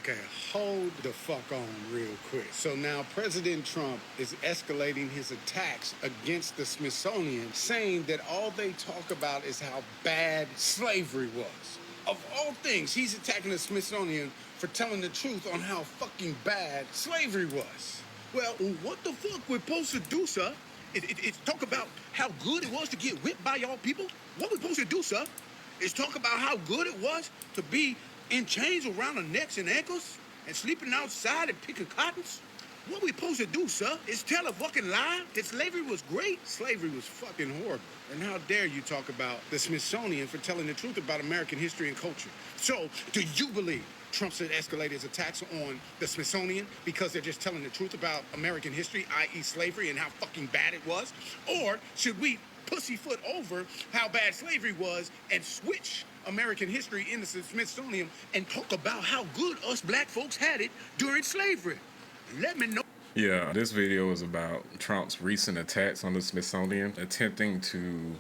Okay, hold the fuck on real quick. So now President Trump is escalating his attacks against the Smithsonian, saying that all they talk about is how bad slavery was. Of all things, he's attacking the Smithsonian for telling the truth on how fucking bad slavery was. Well, what the fuck we're supposed to do, sir? It's talk about how good it was to get whipped by y'all people? What we supposed to do, sir, is talk about how good it was to be in chains around our necks and ankles and sleeping outside and picking cottons? What we supposed to do, sir, is tell a fucking lie that slavery was great? Slavery was fucking horrible. And how dare you talk about the Smithsonian for telling the truth about American history and culture? So, do you believe Trump should escalate his attacks on the Smithsonian because they're just telling the truth about American history, i.e. slavery, and how fucking bad it was? Or should we pussyfoot over how bad slavery was and switch American history into the Smithsonian and talk about how good us black folks had it during slavery? Let me know. Yeah, this video is about Trump's recent attacks on the Smithsonian, attempting to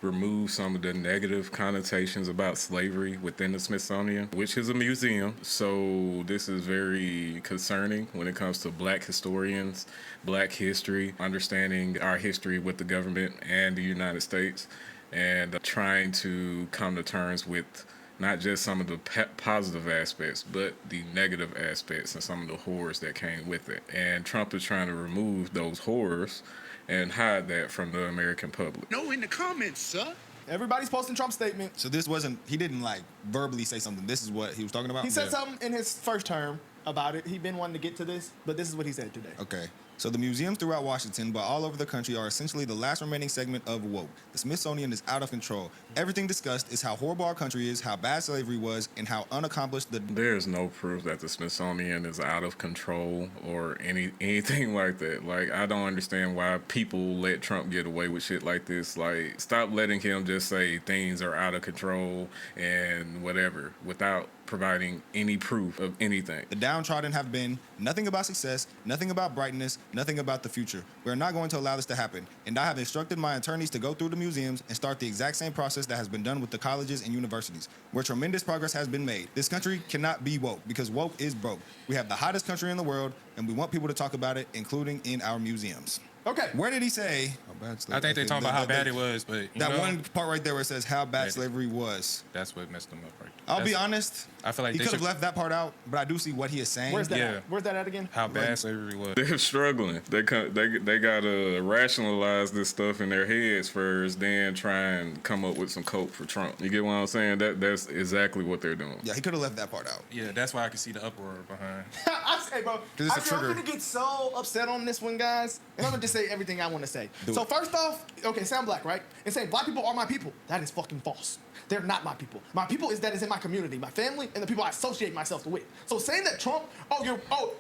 remove some of the negative connotations about slavery within the Smithsonian, which is a museum. So this is very concerning when it comes to black historians, black history, understanding our history with the government and the United States, and trying to come to terms with not just some of the positive aspects, but the negative aspects and some of the horrors that came with it. And Trump is trying to remove those horrors and hide that from the American public. No, in the comments, sir. Everybody's posting Trump's statement. So this wasn't, he didn't like verbally say something. This is what he was talking about? He said something in his first term about it. He'd been wanting to get to this, but this is what he said today. Okay. So the museums throughout Washington, but all over the country, are essentially the last remaining segment of woke. The Smithsonian is out of control. Everything discussed is how horrible our country is, how bad slavery was, and how unaccomplished the... There's no proof that the Smithsonian is out of control or anything like that. Like, I don't understand why people let Trump get away with shit like this. Like, stop letting him just say things are out of control and whatever without providing any proof of anything. The downtrodden have been nothing about success, nothing about brightness, nothing about the future. We're not going to allow this to happen. And I have instructed my attorneys to go through the museums and start the exact same process that has been done with the colleges and universities, where tremendous progress has been made. This country cannot be woke because woke is broke. We have the hottest country in the world, and we want people to talk about it, including in our museums. Okay. Where did he say? I think they're talking about how bad it was, but that one part right there where it says how bad slavery was. That's what messed them up right there. I'll be honest. I feel like he could have left that part out, but I do see what he is saying. Where's that at? Where's that at again? How bad slavery was. They're struggling. They gotta rationalize this stuff in their heads first, then try and come up with some cope for Trump. You get what I'm saying? That's exactly what they're doing. Yeah, he could have left that part out. Yeah, that's why I can see the uproar behind. I say, bro, I'm gonna get so upset on this one, guys, and I'm gonna just say everything I want to say. So first off, okay, say I'm black, right? And saying black people are my people, that is fucking false. They're not my people. My people is that is in my community, my family, and the people I associate myself with. So saying that Trump,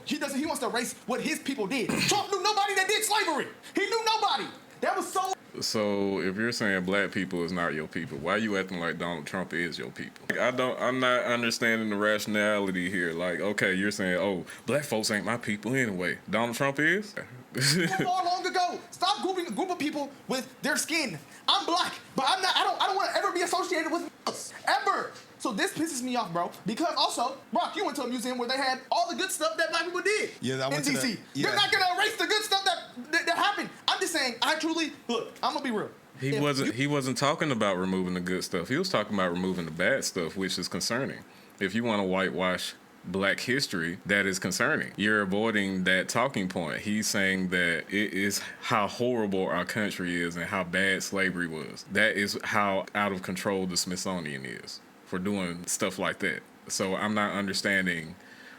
he wants to erase what his people did. Trump knew nobody that did slavery. He knew nobody. That was so. So if you're saying black people is not your people, why are you acting like Donald Trump is your people? I'm not understanding the rationality here. Like, okay, you're saying, oh, black folks ain't my people anyway. Donald Trump is? Far long ago. Stop grouping a group of people with their skin. I'm black, but I'm not. I don't want to ever be associated with us ever. So this pisses me off, bro. Because also, Brock, you went to a museum where they had all the good stuff that black people did. Yeah, I went in to DC. Yeah. They're not gonna erase the good stuff that happened. I'm just saying. I truly look. I'm gonna be real. He wasn't talking about removing the good stuff. He was talking about removing the bad stuff, which is concerning. If you want to whitewash black history, that is concerning. You're avoiding that talking point. He's saying that it is how horrible our country is and how bad slavery was. That is how out of control the Smithsonian is for doing stuff like that. So I'm not understanding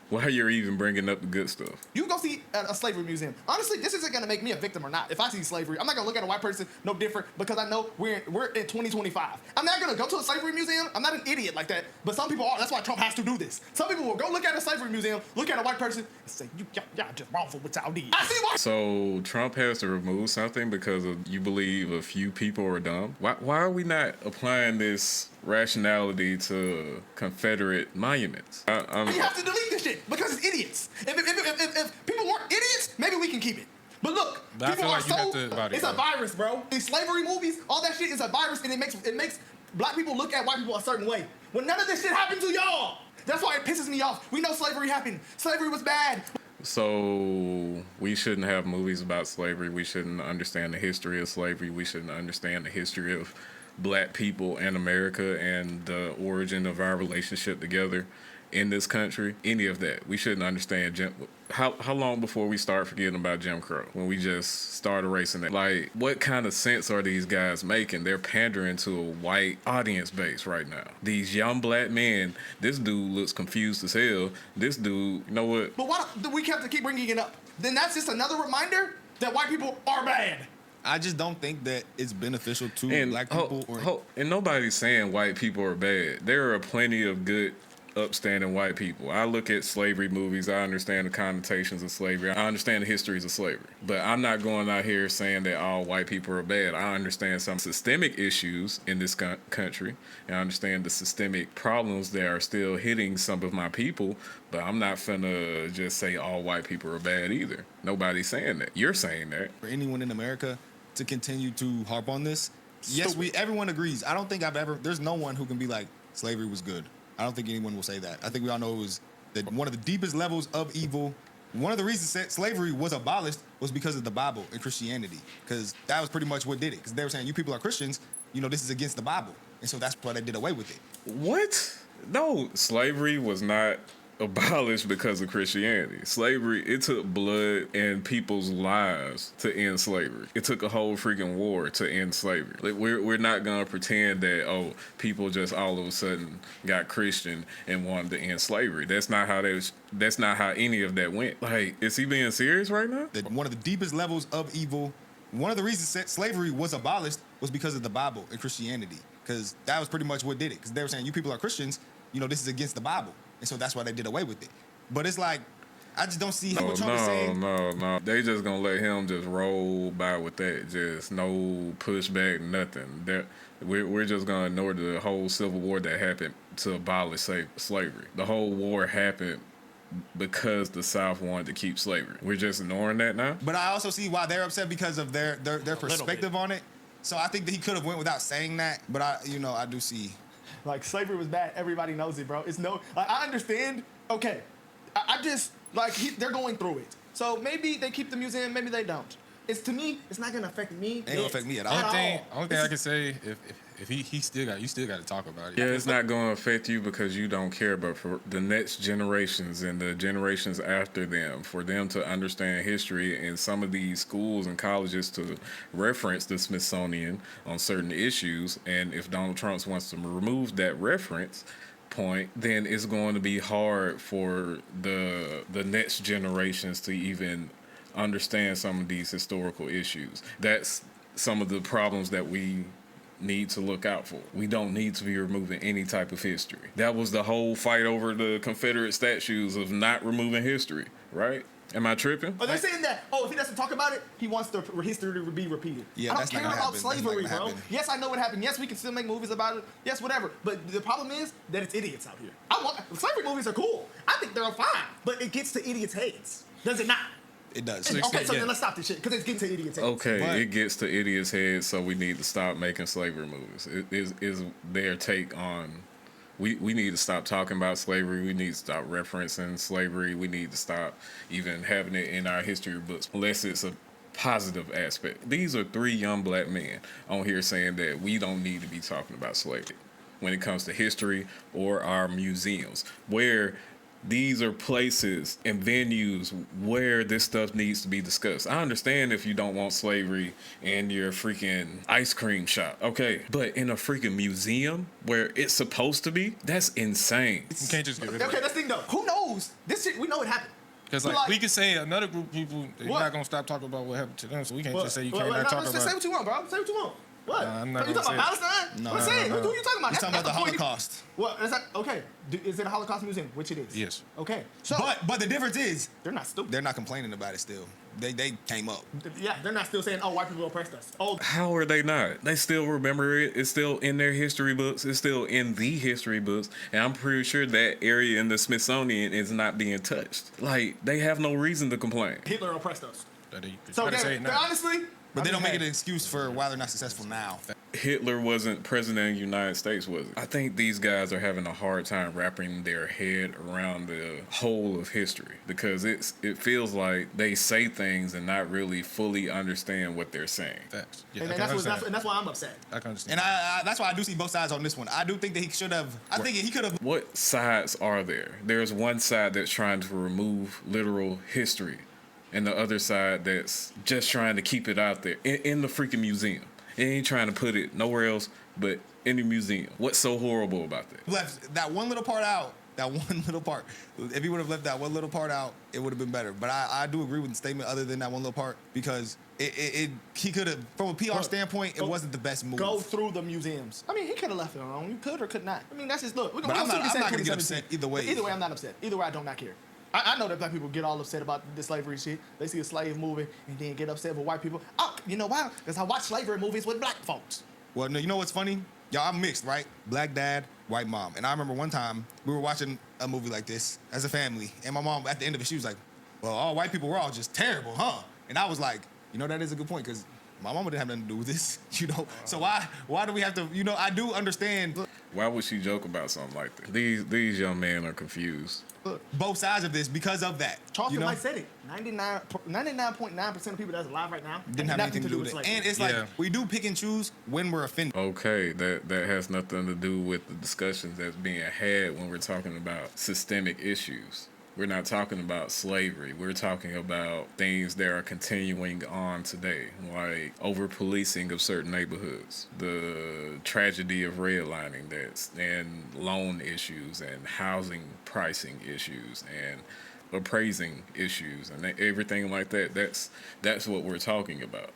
why you're even bringing up the good stuff. You go see a slavery museum. Honestly, this isn't gonna make me a victim or not. If I see slavery, I'm not gonna look at a white person no different because I know we're in 2025. I'm not gonna go to a slavery museum. I'm not an idiot like that. But some people are. That's why Trump has to do this. Some people will go look at a slavery museum, look at a white person, and say, y'all just wrong for what y'all did. I see why. So Trump has to remove something because you believe a few people are dumb? Why are we not applying this rationality to Confederate monuments? You have to delete this shit because it's idiots. If people weren't idiots, maybe we can keep it. But look, people are so. It's a virus, bro. These slavery movies, all that shit is a virus, and it makes black people look at white people a certain way. When none of this shit happened to y'all. That's why it pisses me off. We know slavery happened. Slavery was bad. So we shouldn't have movies about slavery. We shouldn't understand the history of slavery. We shouldn't understand the history of black people and America and the origin of our relationship together in this country. Any of that. We shouldn't understand how long before we start forgetting about Jim Crow? When we just start erasing it? Like, what kind of sense are these guys making? They're pandering to a white audience base right now. These young black men, this dude looks confused as hell. This dude, you know what? But why do we have to keep bringing it up? Then that's just another reminder that white people are bad. I just don't think that it's beneficial to black people. And nobody's saying white people are bad. There are plenty of good, upstanding white people. I look at slavery movies. I understand the connotations of slavery. I understand the histories of slavery. But I'm not going out here saying that all white people are bad. I understand some systemic issues in this country. And I understand the systemic problems that are still hitting some of my people. But I'm not finna just say all white people are bad either. Nobody's saying that. You're saying that. For anyone in America to continue to harp on this, yes, everyone agrees. I don't think there's no one who can be like, slavery was good. I don't think anyone will say that. I think we all know it was that one of the deepest levels of evil. One of the reasons that slavery was abolished was because of the Bible and Christianity, because that was pretty much what did it. Because they were saying, you people are Christians, this is against the Bible. And so that's why they did away with it. What? No, slavery was not abolished because of Christianity. Slavery, it took blood and people's lives to end slavery. It took a whole freaking war to end slavery. Like, we're not gonna pretend that people just all of a sudden got Christian and wanted to end slavery. That's not how any of that went. Like, is he being serious right now? That one of the deepest levels of evil. One of the reasons that slavery was abolished was because of the Bible and Christianity, because that was pretty much what did it. Because they were saying, you people are Christians, this is against the Bible. And so that's why they did away with it. But it's like, I just don't see what Trump is saying. No. They just gonna let him just roll by with that. Just no pushback, nothing. We're just gonna ignore the whole civil war that happened to abolish slavery. The whole war happened because the South wanted to keep slavery. We're just ignoring that now? But I also see why they're upset because of their perspective on it. So I think that he could have went without saying that. But I do see. Like, slavery was bad. Everybody knows it, bro. I understand. Okay. I just, they're going through it. So maybe they keep the museum, maybe they don't. To me, it's not going to affect me. It ain't affect me at all. Only thing I can say, if you still got to talk about it. Yeah, it's not going to affect you because you don't care, but for the next generations and the generations after them, for them to understand history and some of these schools and colleges to reference the Smithsonian on certain issues, and if Donald Trump wants to remove that reference point, then it's going to be hard for the next generations to even understand some of these historical issues. That's some of the problems that we need to look out for. We don't need to be removing any type of history. That was the whole fight over the Confederate statues of not removing history, right? Am I tripping? Oh, they're saying that, if he doesn't talk about it, he wants the history to be repeated. Yeah, I don't that's not care gonna about happen. slavery, bro. Yes, I know what happened. Yes, we can still make movies about it. Yes, whatever. But the problem is that it's idiots out here. Slavery movies are cool. I think they're fine. But it gets to idiots' heads. Does it not? It does. Okay, so then let's stop this shit, because it's getting to idiots' heads. Okay, it gets to idiots' heads, so we need to stop making slavery movies. It is their take on... We need to stop talking about slavery. We need to stop referencing slavery. We need to stop even having it in our history books, unless it's a positive aspect. These are 3 young black men on here saying that we don't need to be talking about slavery when it comes to history or our museums, where these are places and venues where this stuff needs to be discussed. I understand if you don't want slavery in your freaking ice cream shop, okay, but in a freaking museum where it's supposed to be, that's insane. You can't just get rid of it. Okay, let's think though. Who knows? This shit, we know it happened. Because we can say another group of people, they're not going to stop talking about what happened to them, so we can't just say you can't not talk about it. Say what you want, bro. Say what you want. What? I'm not you talking gonna about Palestine? No, What I'm saying? no. Who are you talking about? He's talking about the Holocaust. What? Is that okay? Is it a Holocaust museum? Which it is. Yes. Okay. So, But the difference is they're not stupid. they're not complaining about it still. They came up. Yeah, they're not still saying, white people oppressed us. How are they not? They still remember it. It's still in their history books. It's still in the history books. And I'm pretty sure that area in the Smithsonian is not being touched. Like, they have no reason to complain. Hitler oppressed us. They So try to say it now. honestly, But they don't make it an excuse for why they're not successful now. Hitler wasn't president of the United States, was it? I think these guys are having a hard time wrapping their head around the whole of history because it feels like they say things and not really fully understand what they're saying. Facts. Yeah, And that's why I'm upset. I can understand. And that's why I do see both sides on this one. I do think that he should have. I think he could have. What sides are there? There's one side that's trying to remove literal history, and the other side that's just trying to keep it out there in the freaking museum. It ain't trying to put it nowhere else but in the museum. What's so horrible about that? Left that one little part out. That one little part. If he would have left that one little part out, it would have been better. But I do agree with the statement other than that one little part because he could have, from a PR standpoint, it wasn't the best move. Go through the museums. I mean, he could have left it alone. You could or could not. I mean, that's just look. But I'm not going to get upset either way. Either way, I'm not upset. Either way, I do not care. I know that black people get all upset about the slavery shit. They see a slave movie and then get upset with white people. Oh, you know why? Because I watch slavery movies with black folks. Well, no, you know what's funny? Y'all, I'm mixed, right? Black dad, white mom. And I remember one time we were watching a movie like this as a family, and my mom, at the end of it, she was like, well, all white people were all just terrible, huh? And I was like, you know, that is a good point, because my mama didn't have nothing to do with this, you know? So why do we have to, you know, I do understand. Why would she joke about something like that? These young men are confused. Both sides of this because of that. Charleston White said it. 99.9% of people that's alive right now didn't have anything to do with it. And it's like, we do pick and choose when we're offended. Okay, that has nothing to do with the discussions that's being had when we're talking about systemic issues. We're not talking about slavery. We're talking about things that are continuing on today, like over-policing of certain neighborhoods, the tragedy of redlining and loan issues and housing pricing issues and appraising issues and everything like that. That's what we're talking about.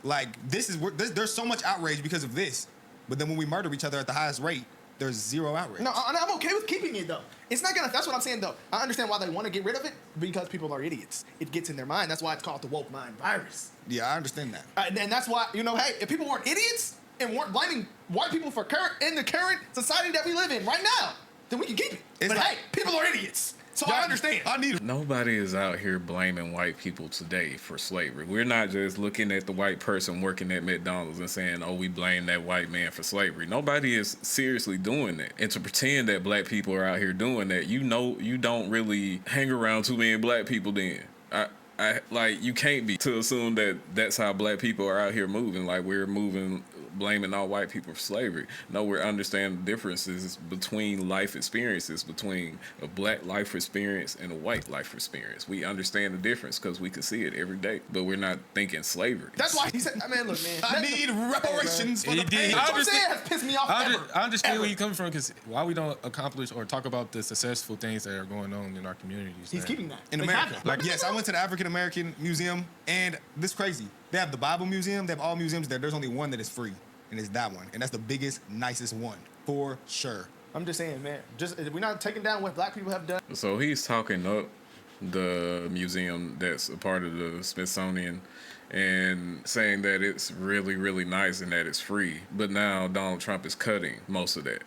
Like, there's so much outrage because of this, but then when we murder each other at the highest rate, there's zero outrage. No, I'm okay with keeping it, though. It's not gonna, that's what I'm saying, though. I understand why they want to get rid of it, because people are idiots. It gets in their mind. That's why it's called the woke mind virus. Yeah, I understand that. And that's why, you know, hey, if people weren't idiots and weren't blaming white people for in the current society that we live in right now, then we can keep it. But hey, people are idiots. So I understand. Nobody is out here blaming white people today for slavery. We're not just looking at the white person working at McDonald's and saying, oh, we blame that white man for slavery. Nobody is seriously doing that. And to pretend that black people are out here doing that, you know, you don't really hang around too many black people then. I like, you can't be to assume that that's how black people are out here moving. Like, we're moving, blaming all white people for slavery. No, we're understanding the differences between life experiences, between a black life experience and a white life experience. We understand the difference because we can see it every day, but we're not thinking slavery. That's why he said, I mean, look, man. I need reparations for the pain. What I'm saying has pissed me off I understand where you're coming from, because why we don't accomplish or talk about the successful things that are going on in our communities. He's keeping that. In America. Like, yes, I went to the African American Museum, and this is crazy. They have the Bible Museum. They have all museums there. There's only one that is free, and it's that one. And that's the biggest, nicest one, for sure. I'm just saying, man. We're not taking down what black people have done. So he's talking up the museum that's a part of the Smithsonian and saying that it's really, really nice and that it's free. But now Donald Trump is cutting most of that.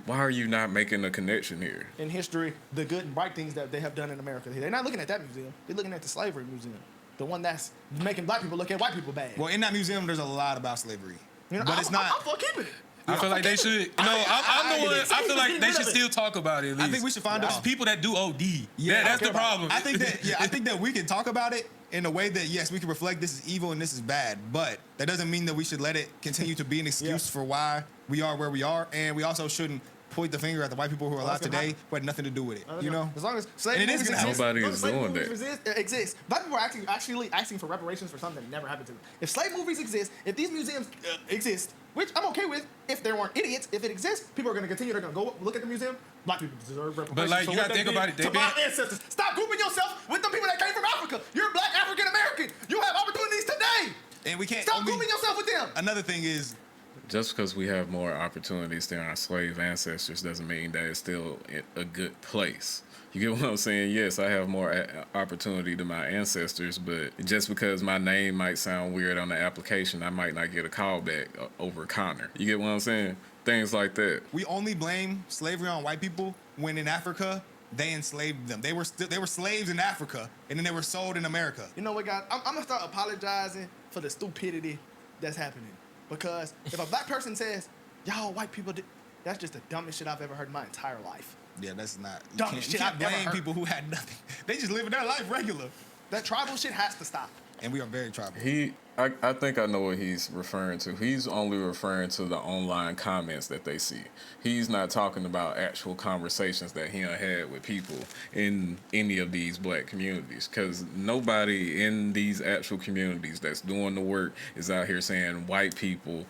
Why are you not making a connection here? In history, the good and bright things that they have done in America. They're not looking at that museum. They're looking at the slavery museum. The one that's making black people look at white people bad. Well, in that museum, there's a lot about slavery. You know, but it's not. I'm for keeping it. I feel like they should. I feel like they should still talk about it. At least. I think we should find out people that do OD. Yeah, that's the problem. I think that. Yeah, I think that we can talk about it in a way that, yes, we can reflect this is evil and this is bad, but that doesn't mean that we should let it continue to be an excuse for why we are where we are, and we also shouldn't point the finger at the white people who are alive today who had nothing to do with it. You know, as long as slavery nobody is doing that. Exists. Black people are actually asking for reparations for something that never happened to them. If slave movies exist, if these museums exist, which I'm okay with, if there weren't idiots, if it exists, people are going to continue. They're going to go look at the museum. Black people deserve reparations. But like, you got to think about it. To our ancestors. Stop grouping yourself with the people that came from Africa. You're a black African American. You have opportunities today. And we can't stop grouping yourself with them. Another thing is, just because we have more opportunities than our slave ancestors doesn't mean that it's still a good place. You get what I'm saying? Yes, I have more opportunity than my ancestors, but just because my name might sound weird on the application, I might not get a call back over Connor. You get what I'm saying? Things like that. We only blame slavery on white people when in Africa, they enslaved them. They were slaves in Africa, and then they were sold in America. You know what, guys? I'm going to start apologizing for the stupidity that's happening. Because if a black person says, y'all white people did, that's just the dumbest shit I've ever heard in my entire life. Yeah, that's not. Dumbest shit you I've can't ever blame heard. people who had nothing. They just living their life regular. That tribal shit has to stop. And we are very tribal. I think I know what he's referring to. He's only referring to the online comments that they see. He's not talking about actual conversations that he had with people in any of these black communities. Because nobody in these actual communities that's doing the work is out here saying the white people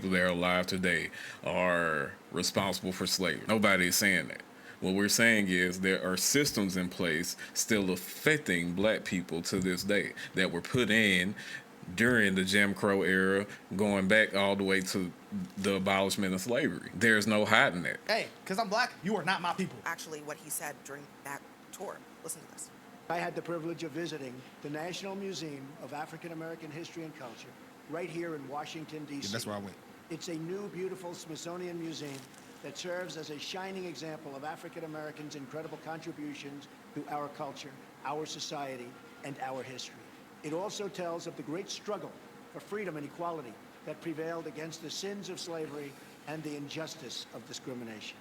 that are alive today are responsible for slavery. Nobody is saying that. What we're saying is there are systems in place still affecting black people to this day that were put in during the Jim Crow era, going back all the way to the abolishment of slavery. There's no hiding it. Hey, because I'm black, you are not my people. Actually, what he said during that tour. Listen to this. I had the privilege of visiting the National Museum of African American History and Culture right here in Washington, D.C. Yeah, that's where I went. It's a new, beautiful Smithsonian museum that serves as a shining example of African Americans' incredible contributions to our culture, our society, and our history. It also tells of the great struggle for freedom and equality that prevailed against the sins of slavery and the injustice of discrimination.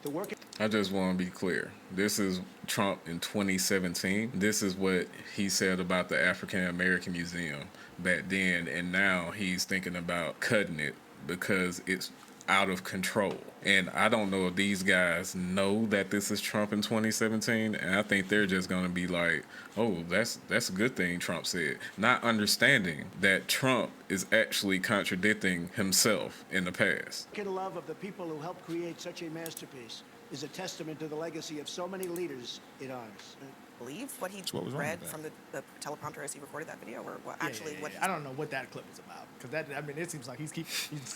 The work. I just want to be clear. This is Trump in 2017. This is what he said about the African American Museum back then, and now he's thinking about cutting it because it's out of control. And I don't know if these guys know that this is Trump in 2017, and I think they're just going to be like, oh, that's a good thing Trump said, not understanding that Trump is actually contradicting himself in the past. Love of the people who helped create such a masterpiece is a testament to the legacy of so many leaders it honors. Believe what he what was wrong read with from the teleprompter as he recorded that video, or what Yeah. I don't know what that clip was about, because it seems like he's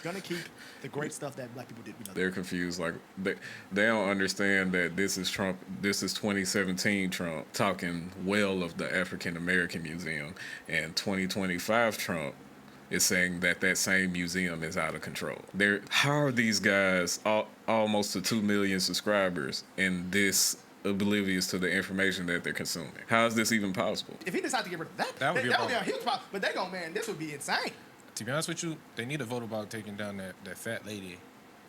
gonna keep the great stuff that black people did. They're confused, like they don't understand that this is Trump. This is 2017 Trump talking well of the African American Museum, and 2025 Trump is saying that same museum is out of control. How are these guys almost to 2 million subscribers and this oblivious to the information that they're consuming? How is this even possible? If he decides to get rid of that would be a huge problem. But they go, man, this would be insane. To be honest with you, they need to vote about taking down that fat lady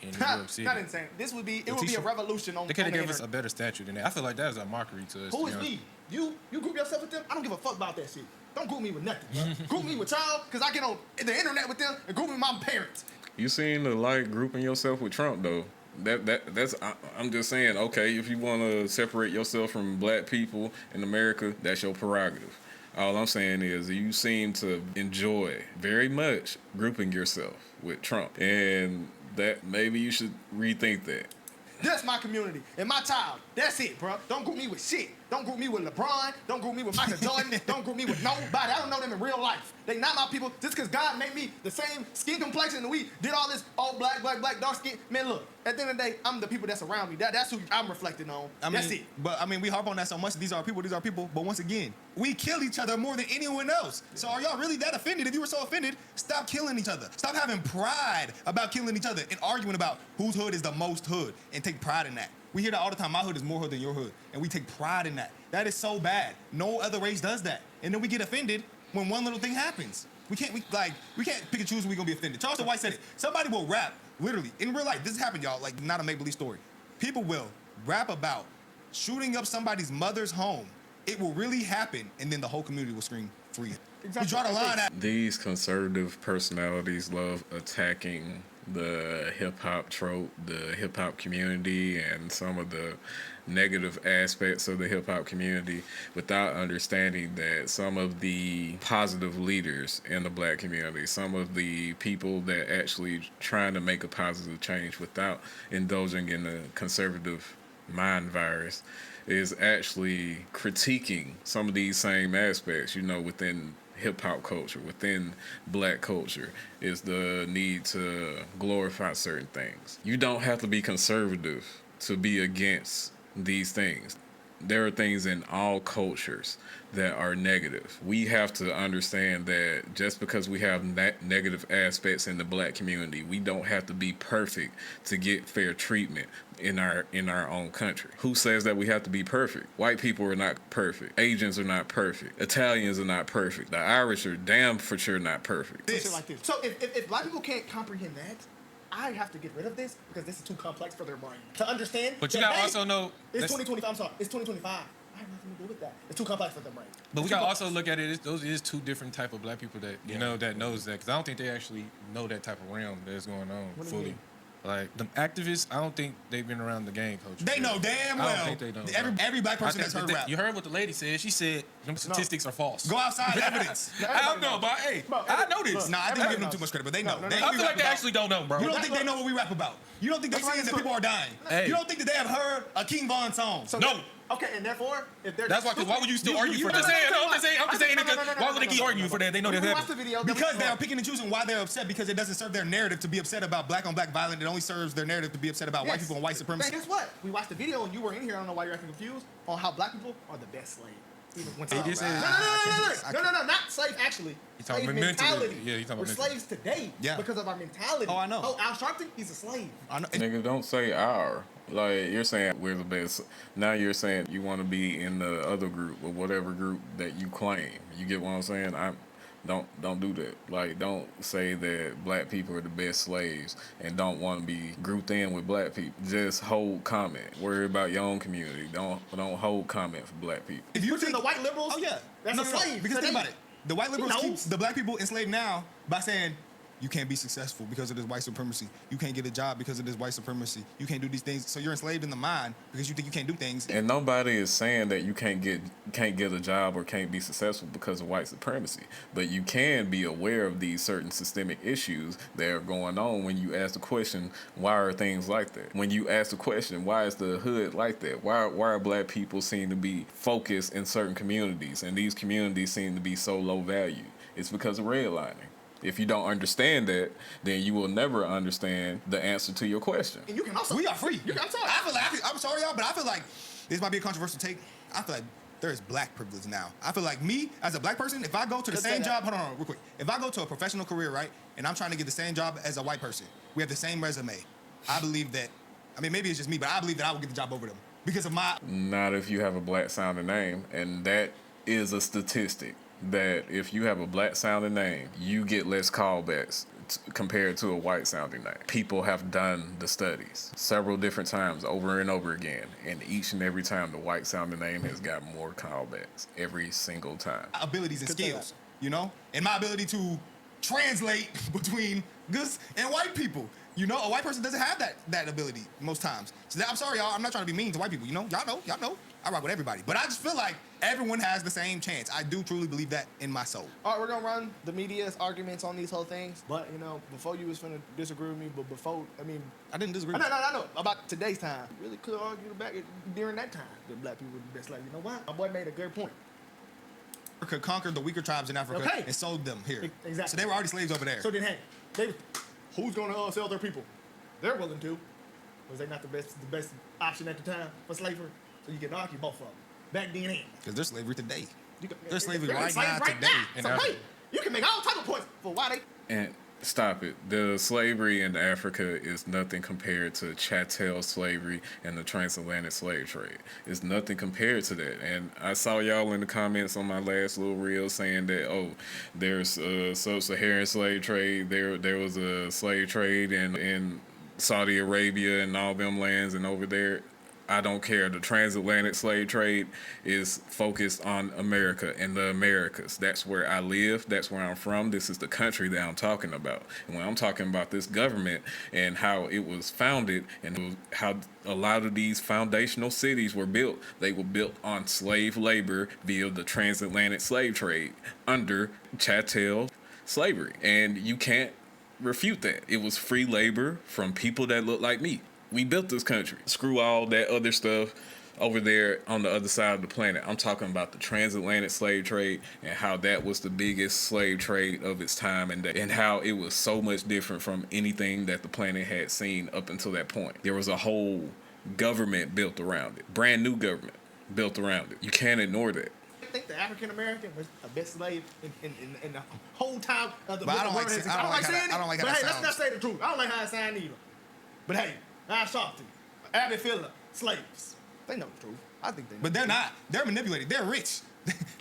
in New York City. Not insane. It would be a revolution on. They could have the given us internet. a better statue than that. I feel like that is a mockery to us. Who is me? You group yourself with them? I don't give a fuck about that shit. Don't group me with nothing. Bro. Group me with y'all, because I get on the internet with them, and group me with my parents. You seem to like grouping yourself with Trump, though. I'm just saying, okay, if you want to separate yourself from black people in America, that's your prerogative. All I'm saying is you seem to enjoy very much grouping yourself with Trump, and that maybe you should rethink that. That's my community and my child. That's it, bro. Don't group me with shit. Don't group me with LeBron. Don't group me with Michael Jordan. Don't group me with nobody. I don't know them in real life. They not my people. Just because God made me the same skin complexion and we did all this all black, dark skin. Man, look, at the end of the day, I'm the people that's around me. That's who I'm reflecting on. That's it. But we harp on that so much. These are people. But once again, we kill each other more than anyone else. So are y'all really that offended? If you were so offended, stop killing each other. Stop having pride about killing each other and arguing about whose hood is the most hood, and take pride in that. We hear that all the time. My hood is more hood than your hood, and we take pride in that. That is so bad. No other race does that, and then we get offended when one little thing happens. We can't pick and choose when we're gonna be offended. Charleston White said it. Somebody will rap, literally, in real life. This has happened, y'all. Like, not a make-believe story. People will rap about shooting up somebody's mother's home. It will really happen, and then the whole community will scream free. Exactly. We draw the line at. These conservative personalities love attacking the hip-hop trope, the hip-hop community, and some of the negative aspects of the hip-hop community without understanding that some of the positive leaders in the black community, some of the people that actually trying to make a positive change without indulging in the conservative mind virus, is actually critiquing some of these same aspects, within hip-hop culture, within black culture, is the need to glorify certain things. You don't have to be conservative to be against these things. there are things in all cultures that are negative. We have to understand that just because we have negative aspects in the black community, we don't have to be perfect to get fair treatment in our own country. Who says that we have to be perfect? White people are not perfect. Asians are not perfect. Italians are not perfect. The Irish are damn for sure not perfect. Shit like this. So if black people can't comprehend that, I have to get rid of this because this is too complex for their brain to understand. But you gotta also know it's 2025. I'm sorry, it's 2025. I have nothing to do with that. It's too complex for their brain. But we gotta also look at it. Those is two different type of black people that you know that knows that. Because I don't think they actually know that type of realm that's going on fully. Like them activists, I don't think they've been around the gang culture. They know damn well. I don't think they know. Every black person that's heard rap. You heard what the lady said. She said them statistics are false. Go outside, evidence. I don't know, but hey, I know this. Nah, I think you're giving them too much credit, but they know. I feel like they actually don't know, bro. You don't think they know what we rap about? You don't think they're saying that people are dying? Hey. You don't think that they have heard a King Von song? No. Okay, and therefore, if they're That's why. Why would you still argue for that? I'm just saying. Why would they keep arguing for that? They know they're watch the video. Because they are picking and choosing why they're upset because it doesn't serve their narrative to be upset about black on black violence. It only serves their narrative to be upset about white people and white supremacy. Guess what? We watched the video and you were in here. I don't know why you're acting confused on how black people are the best slaves. No, not slave actually. He's talking Slave about mentality. mentally. Yeah, he's talking We're about slaves today because of our mentality. Oh, I know. Oh, Al Sharpton, he's a slave. I know. Nigga, don't say our. Like, you're saying we're the best. Now you're saying you want to be in the other group or whatever group that you claim. You get what I'm saying? Don't do that. Like, don't say that black people are the best slaves and don't want to be grouped in with black people. Just hold comment. Worry about your own community. Don't hold comment for black people. If you think the white liberals, that's a slave. Because think about it. The white liberals keep the black people enslaved now by saying, you can't be successful because of this white supremacy. You can't get a job because of this white supremacy. You can't do these things. So you're enslaved in the mind because you think you can't do things. And nobody is saying that you can't get a job or can't be successful because of white supremacy. But you can be aware of these certain systemic issues that are going on when you ask the question, why are things like that? When you ask the question, why is the hood like that? Why are black people seem to be focused in certain communities and these communities seem to be so low value? It's because of redlining. If you don't understand that, then you will never understand the answer to your question. And you can also. We are free. I'm sorry. I'm sorry, y'all, but I feel like this might be a controversial take. I feel like there is black privilege now. I feel like me, as a black person, if I go to the same job, hold on, real quick. If I go to a professional career, right, and I'm trying to get the same job as a white person, we have the same resume. I believe that, I mean, maybe it's just me, but I believe that I will get the job over them because of my. Not if you have a black sounding name, and that is a statistic. That if you have a black sounding name, you get less callbacks compared to a white sounding name. People have done the studies several different times over and over again, and each and every time the white sounding name has got more callbacks every single time. Abilities and skills, you know, and my ability to translate between goods and white people. You know, a white person doesn't have that ability most times. So I'm sorry, y'all. I'm not trying to be mean to white people. You know, y'all know. I rock with everybody, but I just feel like everyone has the same chance. I do truly believe that in my soul. All right, we're gonna run the media's arguments on these whole things, but you know, before you was finna disagree with me, but before, I mean, I didn't disagree. I know about today's time. Really could argue back during that time that black people were the best. Like, you know what? My boy made a good point. Could conquer the weaker tribes in Africa and sold them here. Exactly. So they were already slaves over there. So then, hey, who's gonna sell their people? They're willing to. Was they not the best option at the time for slavery? So you can argue both of them. Back then and. Because there's slavery today. There's slavery right now today. So hey, you can make all type of points for why they. And stop it. The slavery in Africa is nothing compared to chattel slavery and the transatlantic slave trade. It's nothing compared to that. And I saw y'all in the comments on my last little reel saying that, oh, there's a sub-Saharan slave trade. There was a slave trade in Saudi Arabia and all them lands and over there. I don't care. The transatlantic slave trade is focused on America and the Americas. That's where I live. That's where I'm from. This is the country that I'm talking about. And when I'm talking about this government and how it was founded and how a lot of these foundational cities were built, they were built on slave labor via the transatlantic slave trade under chattel slavery. And you can't refute that. It was free labor from people that look like me. We built this country. Screw all that other stuff over there on the other side of the planet. I'm talking about the transatlantic slave trade and how that was the biggest slave trade of its time and how it was so much different from anything that the planet had seen up until that point. There was a whole government built around it. Brand new government. built around it. You can't ignore that. I think the African American was the best slave in the whole time of the But I don't world like- existed. I don't like how saying that- I it, don't like how but that hey, let's sounds. not say the truth. I don't like how it sound either. But hey, I shocked him. Abby Phillip, slaves. They know the truth. I think they know. But they're not. They're manipulated. They're rich.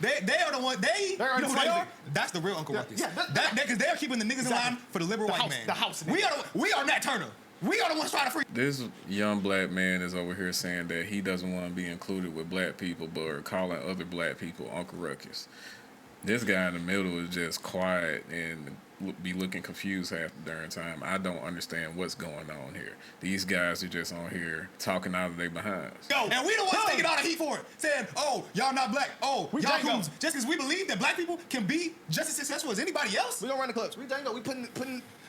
they are the one. You know who they are? That's the real Uncle Ruckus. yeah, Because they're keeping the niggas in Exactly. line for the liberal The white house- man. the house We are Nat Turner. We are the ones trying to free. This young black man is over here saying that he doesn't want to be included with black people, but calling other black people Uncle Ruckus. This guy in the middle is just quiet and be looking confused half the darn time. I don't understand what's going on here. These guys are just on here talking out of their behinds. Go. And we the ones taking all the heat for it. Saying, oh, y'all not black. Oh, We y'all Django. coons. Just because we believe that black people can be just as successful as anybody else. We gonna run the clubs. We Django. We putting.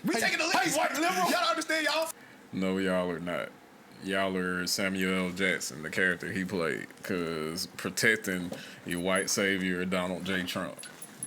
We taking the lead. white liberal. Y'all don't understand, y'all. No, y'all are not. Y'all are Samuel L. Jackson, the character he played, because protecting your white savior, Donald J. Trump.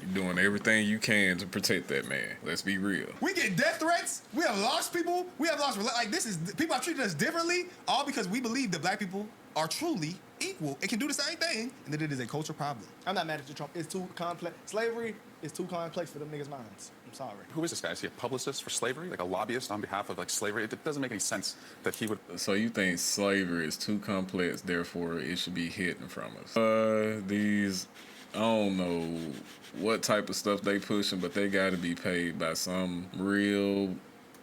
You're doing everything you can to protect that man. Let's be real. We get death threats. We have lost people. We have lost like this is people have treated us differently, all because we believe that black people are truly equal and can do the same thing, and that it is a cultural problem. I'm not mad at you, Trump. It's too complex. Slavery is too complex for them niggas' minds. I'm sorry. Who is this guy? Is he a publicist for slavery? Like a lobbyist on behalf of like slavery? It doesn't make any sense that he would. So you think slavery is too complex, therefore it should be hidden from us? These, I don't know what type of stuff they pushing, but they got to be paid by some real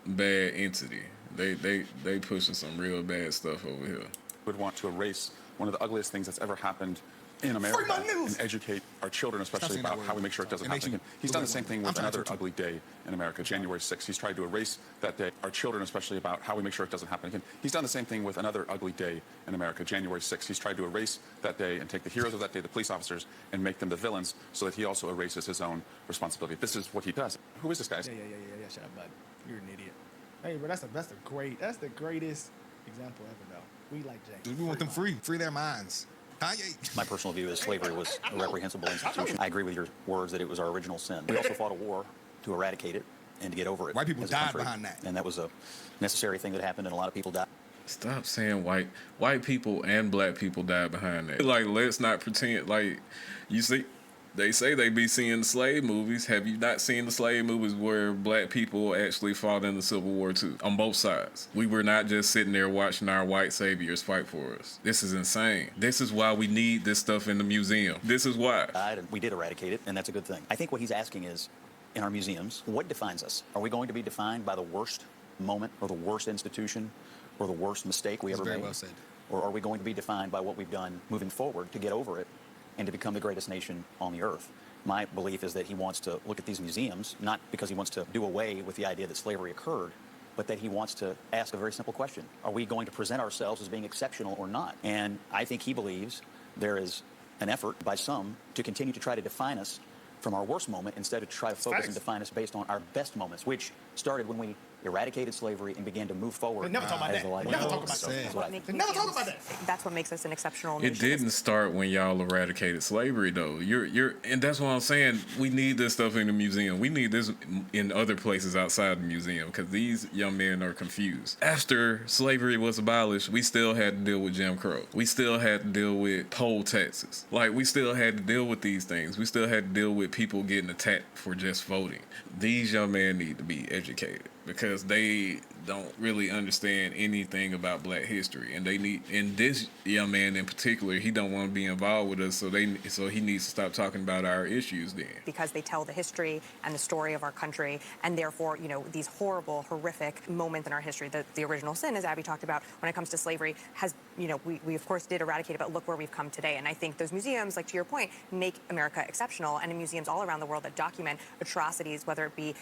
bad entity. They pushing some real bad stuff over here. Would want to erase one of the ugliest things that's ever happened in America my news! and educate our children, especially saying that about word. how we make sure it doesn't It makes happen you again. He's done the same thing I'm with trying to another too. ugly day in America, January 6th. He's tried to erase that day, our children, especially about how we make sure it doesn't happen again. He's done the same thing with another ugly day in America, January 6th. He's tried to erase that day and take the heroes of that day, the police officers, and make them the villains so that he also erases his own responsibility. This is what he does. Who is this guy? Yeah. Shut up, bud. You're an idiot. Hey, bro, that's the greatest example ever, though. We like James. We want them free. Free their minds. Kanye. My personal view is slavery was a reprehensible institution. I agree with your words that it was our original sin. We also fought a war to eradicate it and to get over it. White people as a died country. behind that. And that was a necessary thing that happened, and a lot of people died. Stop saying white people and black people died behind that. Like, let's not pretend. Like, you see, they say they be seeing slave movies. Have you not seen the slave movies where black people actually fought in the Civil War too? On both sides. We were not just sitting there watching our white saviors fight for us. This is insane. This is why we need this stuff in the museum. This is why. And we did eradicate it, and that's a good thing. I think what he's asking is, in our museums, what defines us? Are we going to be defined by the worst moment or the worst institution or the worst mistake we ever very made? well said. Or are we going to be defined by what we've done moving forward to get over it and to become the greatest nation on the earth? My belief is that he wants to look at these museums, not because he wants to do away with the idea that slavery occurred, but that he wants to ask a very simple question. Are we going to present ourselves as being exceptional or not? And I think he believes there is an effort by some to continue to try to define us from our worst moment instead of try to focus and define us based on our best moments, which started when we eradicated slavery and began to move forward. They never talk about as that. the light. They never talk about So that. that's what I think. They never talk about that. That's what makes us an exceptional It nation. didn't start when y'all eradicated slavery, though. And that's what I'm saying. We need this stuff in the museum. We need this in other places outside the museum because these young men are confused. After slavery was abolished, we still had to deal with Jim Crow. We still had to deal with poll taxes. Like, we still had to deal with these things. We still had to deal with people getting attacked for just voting. These young men need to be educated because they don't really understand anything about black history, and this young man in particular, he don't want to be involved with us, so he needs to stop talking about our issues then. Because they tell the history and the story of our country, and therefore, these horrible, horrific moments in our history. The original sin, as Abby talked about, when it comes to slavery, has, we of course did eradicate it, but look where we've come today. And I think those museums, like to your point, make America exceptional, and in museums all around the world that document atrocities, whether it be,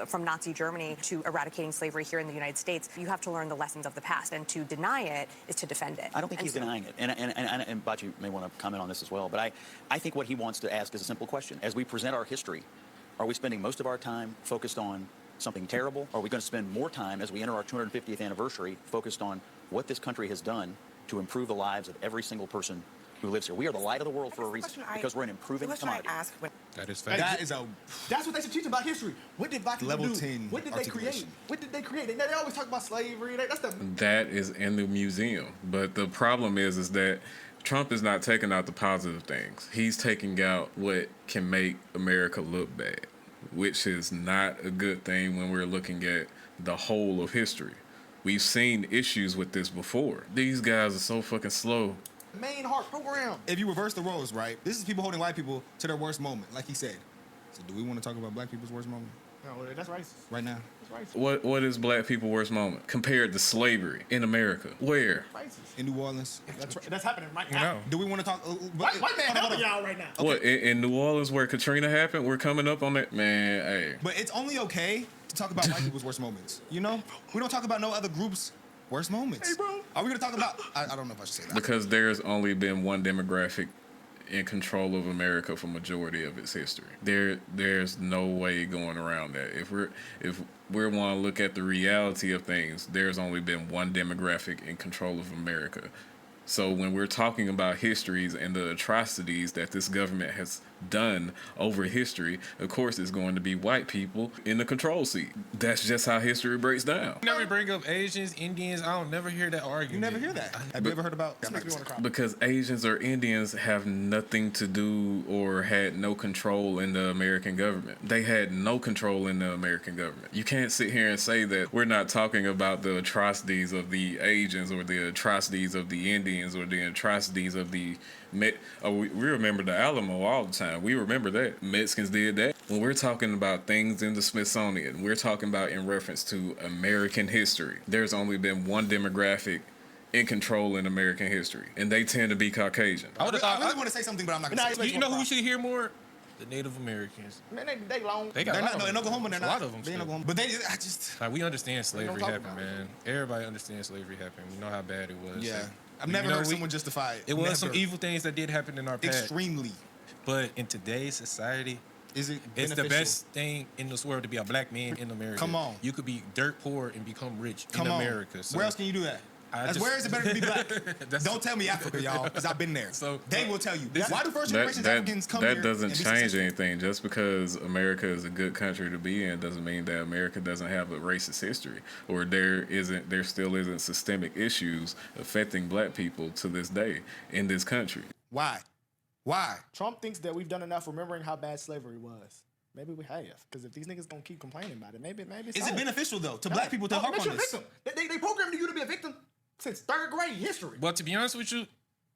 from Nazi Germany to eradicating slavery here in the United States, you have to learn the lessons of the past, and to deny it is to defend it. I don't think he's denying it. And Bachi may want to comment on this as well, but I think what he wants to ask is a simple question. As we present our history, are we spending most of our time focused on something terrible? Or are we going to spend more time as we enter our 250th anniversary focused on what this country has done to improve the lives of every single person who lives here? We are the light of the world for a reason, because we're an improving commodity. That is fact. That's what they should teach about history. What did black people Level do? 10 What did they create? articulation. What did they create? They always talk about slavery. That's the That is in the museum, but the problem is that Trump is not taking out the positive things. He's taking out what can make America look bad, which is not a good thing when we're looking at the whole of history. We've seen issues with this before. These guys are so fucking slow. Main heart program. If you reverse the roles, right, this is people holding white people to their worst moment, like he said. So do we want to talk about black people's worst moment No, that's racist. right now? That's racist. What is black people's worst moment compared to slavery in America? Where? Racist. In New Orleans? That's happening right now. No. Do we want to talk? White man helping y'all right now. Okay. What, in New Orleans where Katrina happened? We're coming up on that? Man, hey. But it's only okay to talk about white people's worst moments. You know? We don't talk about no other groups' worst moments. Hey, bro. Are we going to talk about... I don't know if I should say that. Because there's only been one demographic in control of America for majority of its history. There's no way going around that. If we want to look at the reality of things, there's only been one demographic in control of America. So when we're talking about histories and the atrocities that this government has done over history, of course it's going to be white people in the control seat. That's just how history breaks down. You never bring up Asians, Indians. I don't never hear that argument. You never hear that. Have you ever heard about... Because Asians or Indians have nothing to do or had no control in the American government. They had no control in the American government. You can't sit here and say that we're not talking about the atrocities of the Asians or the atrocities of the Indians or the atrocities of the... we remember the Alamo all the time. We remember that. Mexicans did that. When we're talking about things in the Smithsonian, we're talking about in reference to American history. There's only been one demographic in control in American history, and they tend to be Caucasian. I really want to say something, but I'm not going to say it. You know who we should hear more? The Native Americans. Man, they long. They got They're a lot not, of in them. Oklahoma, they're A not. lot of them. They in still. Oklahoma. But I just... Like, we understand slavery talk happened, about man. Everybody understands slavery happened. We know how bad it was. Yeah. Like, I've never heard someone justify it. It was Never. some evil things that did happen in our past. Extremely. But in today's society, Is it it's the beneficial? best thing in this world to be a black man in America. Come on. You could be dirt poor and become rich Come in on. America. So Where else can you do that? Where is it better to be black? Don't tell me Africa, y'all, because I've been there. So they will tell you. Why do first generation Africans come here? That doesn't and be change successful? anything. Just because America is a good country to be in doesn't mean that America doesn't have a racist history, or there still isn't systemic issues affecting black people to this day in this country. Why? Why? Trump thinks that we've done enough remembering how bad slavery was. Maybe we have, because if these niggas gonna keep complaining about it, maybe it's Is it beneficial though to black people to harp on this? They programmed you to be a victim since third grade history. But to be honest with you,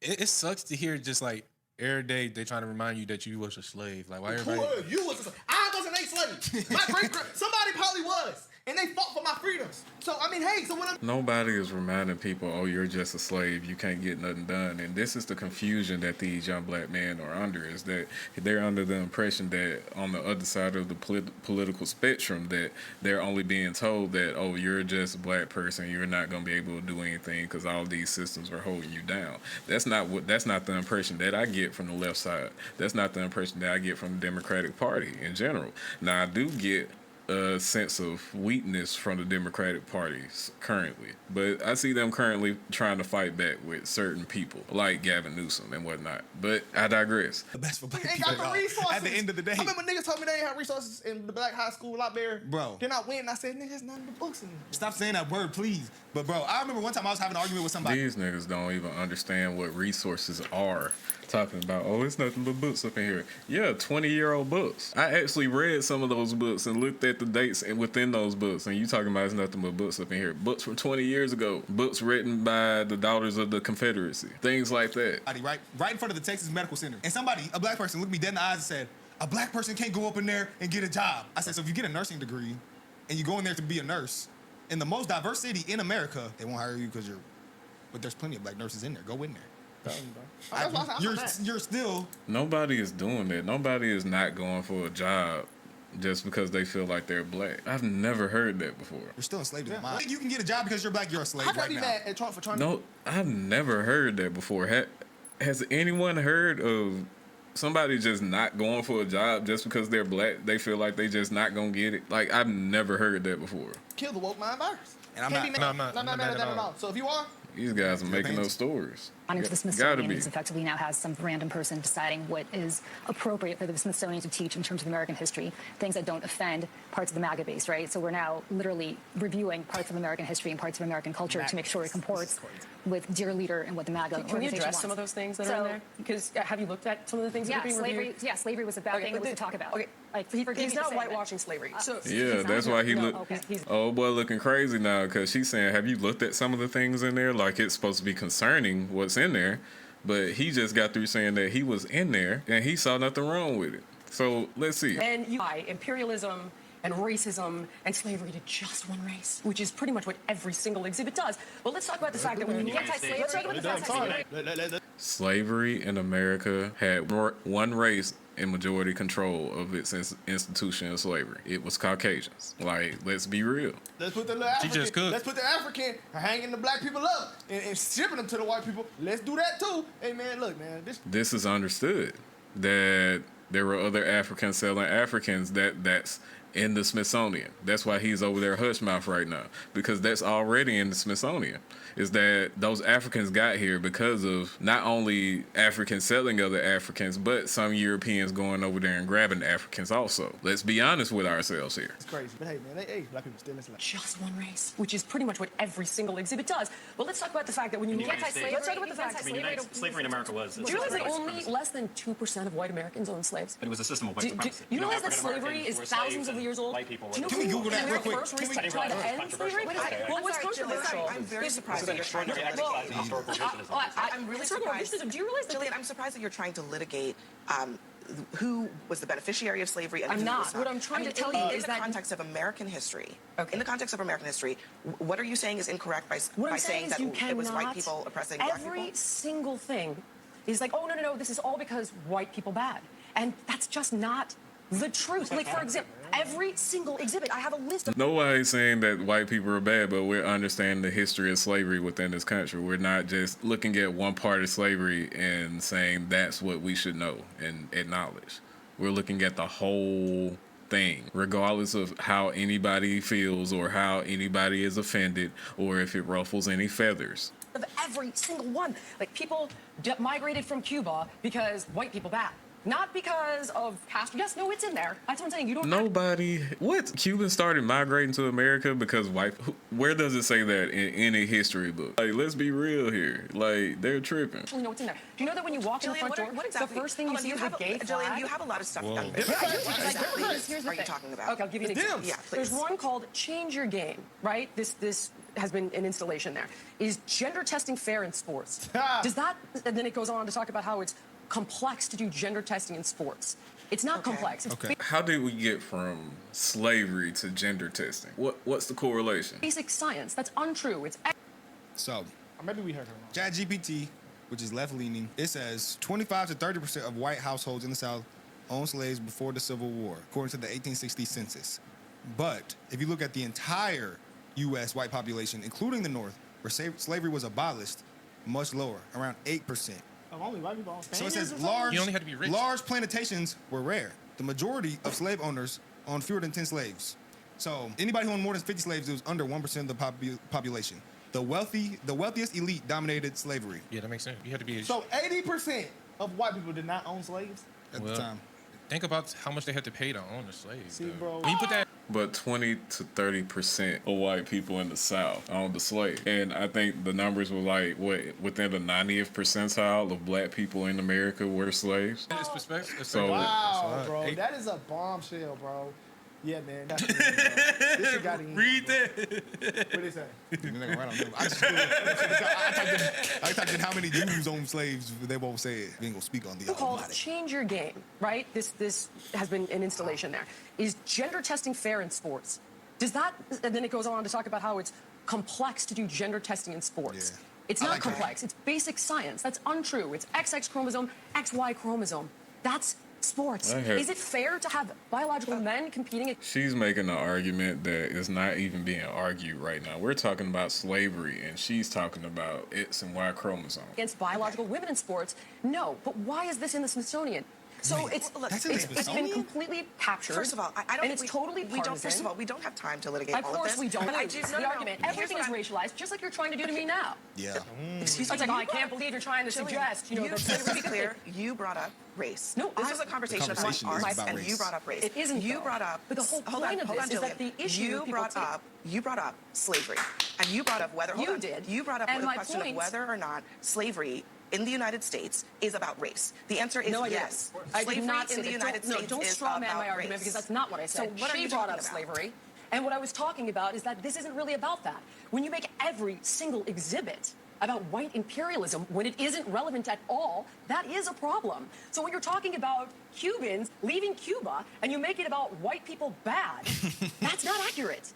it sucks to hear just like every day they trying to remind you that you was a slave. Like why everybody? You was a slave. I wasn't a slave. My great somebody probably was, and they fought for my freedoms. So I mean, hey, so when I'm Nobody is reminding people, oh, you're just a slave, you can't get nothing done. And this is the confusion that these young black men are under, is that they're under the impression that on the other side of the political spectrum, that they're only being told that, oh, you're just a black person, you're not going to be able to do anything because all these systems are holding you down. That's not the impression that I get from the left side. That's not the impression that I get from the Democratic Party in general. Now, I do get a sense of weakness from the Democratic parties currently, but I see them currently trying to fight back with certain people like Gavin Newsom and whatnot. But I digress. The best for black ain't people. got the resources. At the end of the day, I remember niggas told me they ain't had resources in the black high school out there. Bro. Then I went and I said, niggas, none of the books in there. stop saying that word, please. But bro, I remember one time I was having an argument with somebody. These niggas don't even understand what resources are. Talking about, oh, it's nothing but books up in here. Yeah, 20-year-old books. I actually read some of those books and looked at the dates within those books, and you talking about it's nothing but books up in here. Books from 20 years ago. Books written by the Daughters of the Confederacy. Things like that. Right in front of the Texas Medical Center. And somebody, a black person, looked me dead in the eyes and said, a black person can't go up in there and get a job. I said, so if you get a nursing degree and you go in there to be a nurse, in the most diverse city in America, they won't hire you because but there's plenty of black nurses in there. Go in there. You're still... Nobody is doing that. Nobody is not going for a job just because they feel like they're black. I've never heard that before. You're still enslaved in the mind. You can get a job because you're black, you're a slave How can I right be now. mad at Trump for trying No, I've never heard that before. Has anyone heard of somebody just not going for a job just because they're black? They feel like they just not gonna get it. Like, I've never heard that before. kill the woke mind virus? And I'm Can't not- be No, I'm not mad at mad that at at all. all. So if you are, These guys are making pains. those stories. Honor to the Gotta Smithsonian be. is effectively now has some random person deciding what is appropriate for the Smithsonian to teach in terms of American history, things that don't offend parts of the MAGA base, right? So we're now literally reviewing parts of American history and parts of American culture to make sure it comports with dear leader and what the MAGA Can you organization address wants. some of those things that are in there? Because have you looked at some of the things that are being reviewed? Slavery was a bad thing that was to talk about. Okay, Like, forgive me he's for not saying that. whitewashing slavery. So Yeah, that's why he no, look. okay. Oh boy, looking crazy now because she's saying, "Have you looked at some of the things in there? Like it's supposed to be concerning what's in there." But he just got through saying that he was in there and he saw nothing wrong with it. So let's see. And you tie imperialism and racism and slavery to just one race, which is pretty much what every single exhibit does. Well, let's talk about the fact that when you anti-slavery, let's talk about the fact that slavery. Slavery in America had one race in majority control of its institution of slavery. It was Caucasians. Like, let's be real. Let's put the little African. just cooked. Let's put the African hanging the black people up and shipping them to the white people. Let's do that too. Hey man, look man, This is understood that there were other Africans selling Africans that's in the Smithsonian. That's why he's over there hush mouth right now, because that's already in the Smithsonian. Is that those Africans got here because of not only Africans selling other Africans, but some Europeans going over there and grabbing Africans also. Let's be honest with ourselves here. it's crazy. But hey man, hey, black people still in slavery. Just one race, which is pretty much what every single exhibit does. Well, let's talk about the fact that when you anti-slavery, let's talk about the fact that slavery in America was. Do you realize that only less than 2% of white Americans own slaves? But it was a system of white Do supremacy. you realize that African slavery Americans is were thousands slaves of years and old? white people were Do you know Can we who Google that in real America quick? first Can we- race tried to end slavery? Well, what's controversial? I'm very surprised This is an extraordinary exercise in historical revisionism. I'm really Historical surprised. revisionism. Do you realize that Jillian, I'm surprised that you're trying to litigate who was the beneficiary of slavery and I'm who not. was not. What I'm trying to tell you in is the that- context of American history. Okay. In the context of American history, what are you saying is incorrect by What I'm saying saying that is you cannot. it was white people oppressing black Every people? single thing is like, oh no, this is all because white people bad, and that's just not the truth. Like for example, every single exhibit, I have a list of. Nobody's saying that white people are bad, but we're understanding the history of slavery within this country. We're not just looking at one part of slavery and saying that's what we should know and acknowledge. We're looking at the whole thing, regardless of how anybody feels or how anybody is offended or if it ruffles any feathers. Of every single one, like people migrated from Cuba because white people bad. Not because of Castro. Yes, no, it's in there. That's what I'm saying. You don't. Nobody. What? Cubans started migrating to America because white. Where does it say that in any history book? Like, let's be real here. Like, they're tripping. Actually know what's in there. Do you know that when you walk in the front door, exactly, the first thing you see is a gay flag? Jillian, you have a lot of stuff Whoa. done. What exactly are you talking about? Okay, I'll give you an example. Yeah, please. There's one called Change Your Game, right? This has been an installation there. Is gender testing fair in sports? Does that, and then it goes on to talk about how it's complex to do gender testing in sports. It's not complex. It's How did we get from slavery to gender testing? What's the correlation? basic science. That's untrue. It's So, Or maybe we heard her wrong. ChatGPT, which is left-leaning, it says 25 to 30% of white households in the South owned slaves before the Civil War, according to the 1860 census. But if you look at the entire U.S. white population, including the North, where slavery was abolished, much lower, around 8%. Oh, only white people. So it says You only had to be rich. large plantations were rare. The majority of slave owners owned fewer than 10 slaves. So anybody who owned more than 50 slaves, it was under 1% of the population. The wealthiest elite dominated slavery Yeah, that makes sense. You had to be. So 80% of white people did not own slaves. at the time. Think about how much they had to pay to own a slave. See, though. bro. When you put that. But 20 to 30% of white people in the South owned the slave. And I think the numbers were like, within the 90th percentile of black people in America were slaves. It's perspective. So- Wow, bro. That is a bombshell, bro. Yeah, man. This shit got in. Read that. What they say? I typed in how many Jews own slaves. They won't say it. We ain't gonna speak on the called Almighty. Change Your Game, right? This has been an installation there. Is gender testing fair in sports? Does that, and then it goes on to talk about how it's complex to do gender testing in sports. Yeah. It's I not like that. complex. It's basic science. That's untrue. It's XX chromosome, XY chromosome. That's sports. I heard- Is it fair to have biological men competing She's making an argument that is not even being argued right now. We're talking about slavery, and she's talking about X and Y chromosome. against biological women in sports? No. But why is this in the Smithsonian? So Wait, it's look, that's in the it's been Smithsonian? completely captured. First of all, I don't and think it's totally we don't. partisan. First of all, we don't have time to litigate Of all of course this. we don't. But I It's do. the argument. Here's Everything what is racialized, just like you're trying to do to me now. Yeah. Excuse It's me. like, oh, I can't believe you're trying to suggest, You, that to be clear, you brought up race. No, this is a conversation about conversation is arts, about and race. you brought up race. It isn't, You though. brought up. But the whole hold point on, of hold on, this is that Jillian. the issue You people brought take- up. You brought up slavery, and you brought up whether. Hold You on. did. You brought up And the my question point- of whether or not slavery in the United States is about race. The answer is No, I yes. didn't. I Slavery did not in say the that. United Don't, States no, don't is straw man about my argument race. because that's not what I said. So what are She you brought talking up about? slavery, and what I was talking about is that this isn't really about that. When you make every single exhibit about white imperialism when it isn't relevant at all, that is a problem. So when you're talking about Cubans leaving Cuba and you make it about white people bad, that's not accurate.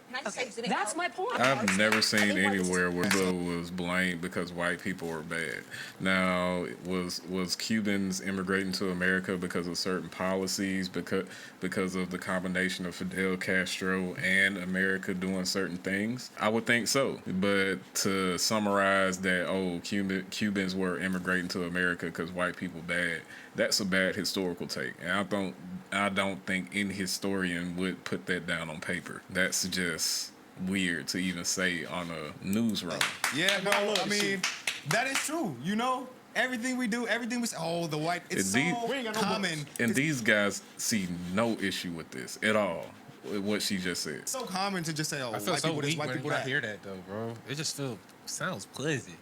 That's my point. I've never seen I think anywhere where Cuba was blamed because white people were bad. Now, was Cubans immigrating to America because of certain policies, because of the combination of Fidel Castro and America doing certain things? I would think so. But to summarize that, Cubans were immigrating to America because white people bad, that's a bad historical take. And I don't think any historian would put that down on paper. That's just weird to even say on a newsroom. Yeah, no, I mean, that is true. You know, everything we do, everything we say, oh, the white, it's so common. And these guys see no issue with this at all, with what she just said. It's so common to just say, oh, I feel white so people this, weak white when people I that. hear that though, bro. It just sounds pleasant.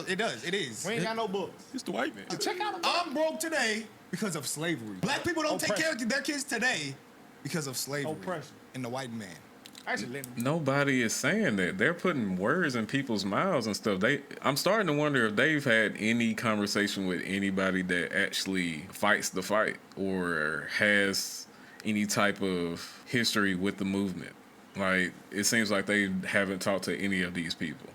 It does, it is. We ain't got no books. It's the white man. Check out. I'm broke today because of slavery. Black people don't take care of their kids today because of slavery. Oppression. And the white man. Actually, Nobody is saying that. They're putting words in people's mouths and stuff. I'm starting to wonder if they've had any conversation with anybody that actually fights the fight or has any type of history with the movement. Like, it seems like they haven't talked to any of these people.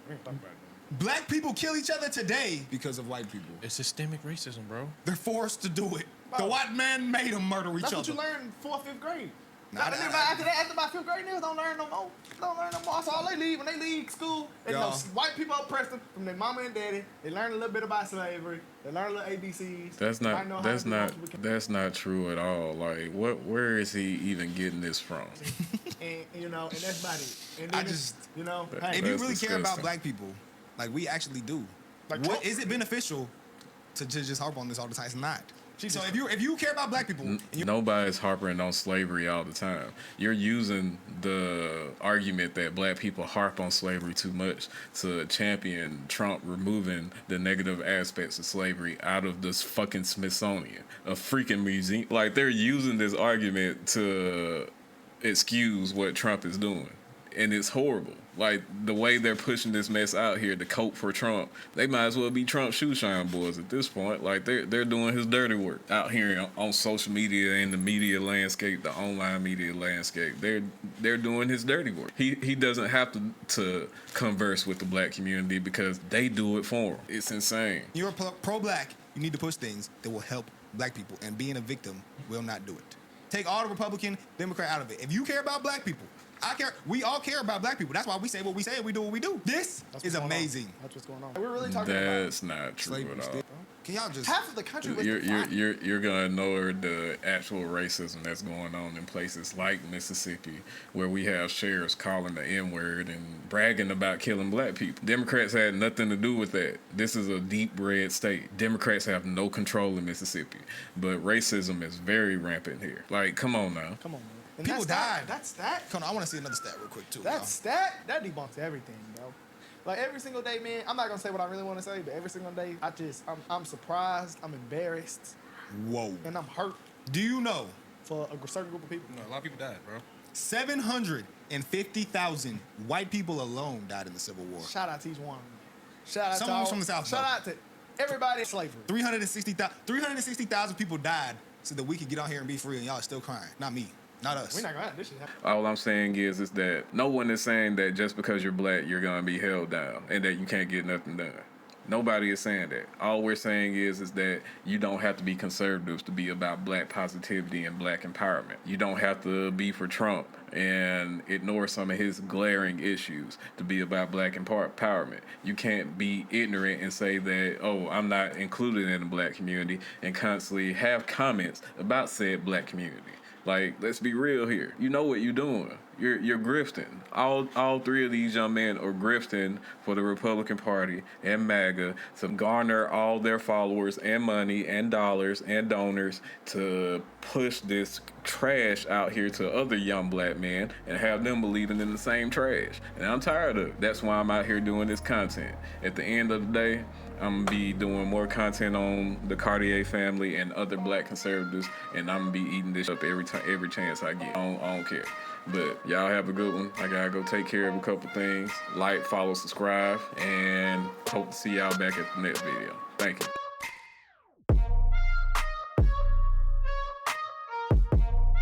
Black people kill each other today because of white people. It's systemic racism, bro. They're forced to do it. The white man made them murder each that's other. what you learn in 4th, 5th grade. Nah, After about 5th grade, niggas don't learn no more. Don't learn no more. That's all they leave. When they leave school, they know white people oppressed them from their mama and daddy. They learn a little bit about slavery. They learn a little ABCs. That's not true at all. Like, where is he even getting this from? And and that's about it. And then hey, if you really disgusting. care about black people, like we actually do, like is it beneficial to just harp on this all the time? It's not. So if you care about black people, Nobody's harping on slavery all the time. You're using the argument that black people harp on slavery too much to champion Trump removing the negative aspects of slavery out of this fucking Smithsonian, a freaking museum. Like, they're using this argument to excuse what Trump is doing. And it's horrible. Like, the way they're pushing this mess out here to cope for Trump, they might as well be Trump shoeshine boys at this point. Like, they're doing his dirty work out here on social media and the media landscape, the online media landscape. They're doing his dirty work. He doesn't have to converse with the black community because they do it for him. It's insane. You're pro-black, you need to push things that will help black people, and being a victim will not do it. Take all the Republican, Democrat out of it. If you care about black people, I care. We all care about black people. That's why we say what we say and we do what we do. This is amazing. That's what's going on. We're really talking That's not true slavery at all. Can y'all just half of the country was You're gonna ignore the actual racism that's going on in places like Mississippi, where we have sheriffs calling the N-word and bragging about killing black people. Democrats had nothing to do with that. This is a deep red state. Democrats have no control in Mississippi, but racism is very rampant here. Like, come on now. Come on, man. And people died. That's that. Come on, I want to see another stat real quick too. That that debunks everything, bro. Like, every single day, man. I'm not gonna say what I really want to say, but every single day, I'm surprised, I'm embarrassed, Whoa, and I'm hurt. Do you know? For a certain group of people. No, a lot of people died, bro. 750,000 white people alone died in the Civil War. Shout out to each one. Shout out Someone to all, from the South. Shout out to everybody in slavery. 360,000 people died so that we could get out here and be free, and y'all are still crying. Not me. Not us. We're not gonna have this shit happen. All I'm saying is that no one is saying that just because you're black, you're gonna be held down and that you can't get nothing done. Nobody is saying that. All we're saying is that you don't have to be conservatives to be about black positivity and black empowerment. You don't have to be for Trump and ignore some of his glaring issues to be about black empowerment. You can't be ignorant and say that, oh, I'm not included in the black community, and constantly have comments about said black community. Like, let's be real here. You know what you're doing. You're grifting. All three of these young men are grifting for the Republican Party and MAGA to garner all their followers and money and dollars and donors to push this trash out here to other young black men and have them believing in the same trash. And I'm tired of it. That's why I'm out here doing this content. At the end of the day, I'm gonna be doing more content on the Cartier family and other black conservatives, and I'm gonna be eating this up every chance I get. I don't care. But y'all have a good one. I gotta go take care of a couple things. Like, follow, subscribe, and hope to see y'all back at the next video. Thank you.